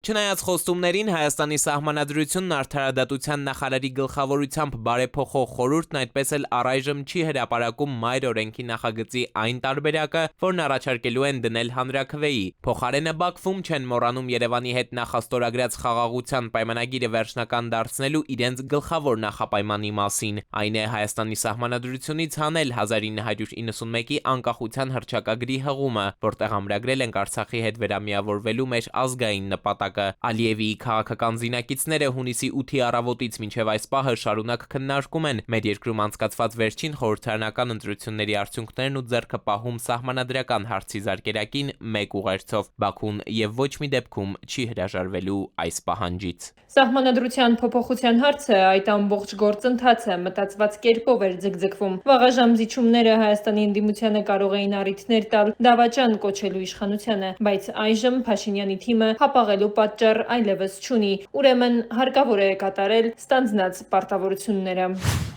Չնայած խոստումներին Հայաստանի սահմանադրությունն արդարադատության նախարարի գլխավորությամբ բարեփոխող խորհուրդն այդպես էլ առայժմ չի հրապարակում մայր օրենքի նախագծի այն տարբերակը, որն առաջարկելու են դնել հանրաքվեի։ Փոխարենը Բաքվում չեն մոռանում Երևանի հետ նախաստորագրած խաղաղության պայմանագիրը վերջնական դարձնելու իրենց գլխավոր նախապայմանի մասին։ Այն է Հայաստանի սահմանադրությունից հանել 1991-ի անկախության հռչակագրի հղումը, որտեղ ամրագրել ենք Արցախի հետ վերամիավորվելու մեր ազգային նպատակը։ Ալիևի քաղաքական զինակիցները հունիսի 8-ի առավոտից մինչև այս պահը շարունակ քննարկում են մեր երկրում անցկացված վերջին խորհրդարանական ընտրությունների արդյունքներն ու ձեռքը պահում սահմանադրական հարցի զարկերակին մեկ ուղերձով՝ Բաքուն եւ ոչ մի դեպքում չի հրաժարվելու այս պահանջից։ Սահմանադրության փոփոխության հարցը այդ ամբողջ գործընթացը մտածված կերպով էր ձգձգվում։ Վաղաժամ զիջումները Հայաստանի ընդդիմությանը կարող էին առիթներ տալ դավաճան կոչելու իշխանությանը, բայց այժմ Փաշինյանի թիմը հապաղելու պատճառ այլևս չունի, ուրեմն հարկավոր է կատարել ստանձնած պարտավորությունները։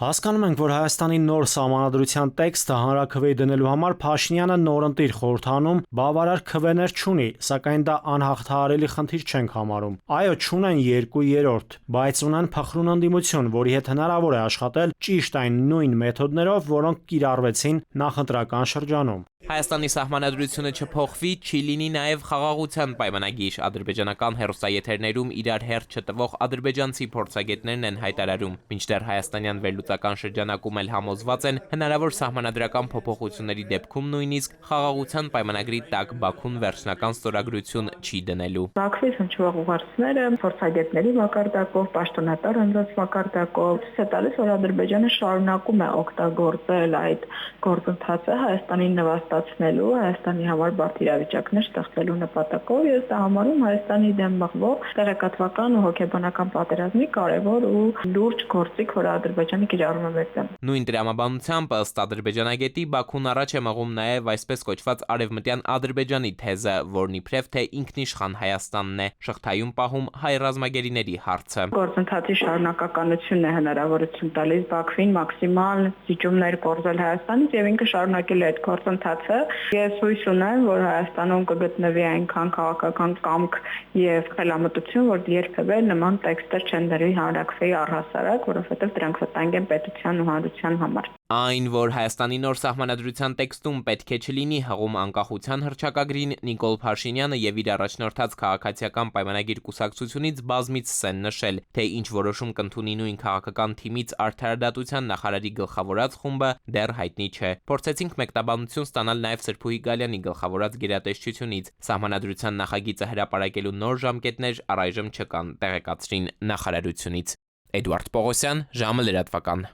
Հասկանում ենք, որ Հայաստանի նոր սահմանադրության տեքստը հանրաքվեի դնելու համար Փաշինյանը նորընտիր խորհրդանում բավարար քվեներ չունի, սակայն դա անհաղթահարելի խնդիր չենք համարում։ Այո, չունեն 2/3, բայց ունեն փխրուն ընդդիմություն, որի հետ հնարավոր է աշխատել ճիշտ այն նույն մեթոդներով, որոնք կիրառվեցին նախընտրական շրջանում։ Հայաստանի սահմանադրությունը չփոխվի, չի լինի նաև խաղաղության պայմանագիր։ Ադրբեջանական հեռուստաեթերներում իրար հերթ չտվող ադրբեջանցի փորձագետներն են հայտարարում, մինչդեռ հայաստանյան վերլուծական շրջանակում էլ համոզված են հնարավոր սահմանադրական փոփոխությունների դեպքում նույնիսկ խաղաղության պայմանագրի տակ Բաքուն վերջնական ստորագրություն չի դնելու։ Բաքվի հնչող ուղերձները փորձագետների մակարդակով, պաշտոնատար անձանց մակարդակով ցույց է տալիս, որ Ադրբեջանը շարունակում է օգտագործել այդ գործընթացը Հայաստանին նվաստացնելու, Հայաստանի համար բարդ իրավիճակներ ստեղծելու նպատակով, եւ դա համարում Հայաստանի դեմ մղվող տեղեկատվական ու հոգեբանական պատերազմի կարևոր ու լուրջ գործիք, որը Ադրբեջանը կիրառում է մեր դեմ։ Նույն դրամաբանությամբ ըստ ադրբեջանագետի Բաքուն առաջ է մղում նաև այսպես կոչված արևմտյան Ադրբեջանի թեզը, որն իբրև թե ինքնիշխան Հայաստանն է, շղթայում պահում հայ ռազմագերիների հարցը։ Գործընթացի շարունակականությունն է հնարավորություն տալիս Բաքվին մաքսիմալ զիջումներ կորզել Հայաստանից եւ ինքը շարունակել է այդ գործընթացը։ Ես հույս ունեմ, որ Հայաստանում կգտնվի այնքան քաղաքական կամք եւ խելամտություն, որ երբևէ նման տեքստեր չեն դրվի հանրաքվեի առհասարակ, որովհետեւ դրանք վտանգ են պետության ու հանրության համար։ Այն, որ Հայաստանի նոր սահմանադրության տեքստում պետք է չլինի հղում անկախության հռչակագրին, Նիկոլ Փաշինյանը եւ իր առաջնորդած քաղաքացիական պայմանագիր կուսակցությունից բազմիցս են նշել, թե ինչ որոշում կընդունի նույն քաղաքական թիմից արդարադատության նախարարի գլխավորած խումբը դեռ հայտնի չէ։ Փորձեցինք մեկնաբանություն ստանալ նաեւ Սրփուհի Գալյանի գլխավորած գերատեսչությունից։ Սահմանադրության նախագիծը հրապարակելու նոր ժամկետներ առայժմ չկան, տեղեկացրին նախարարությունից։ Էդուարդ Պողոսյան, ժամը լրատվական։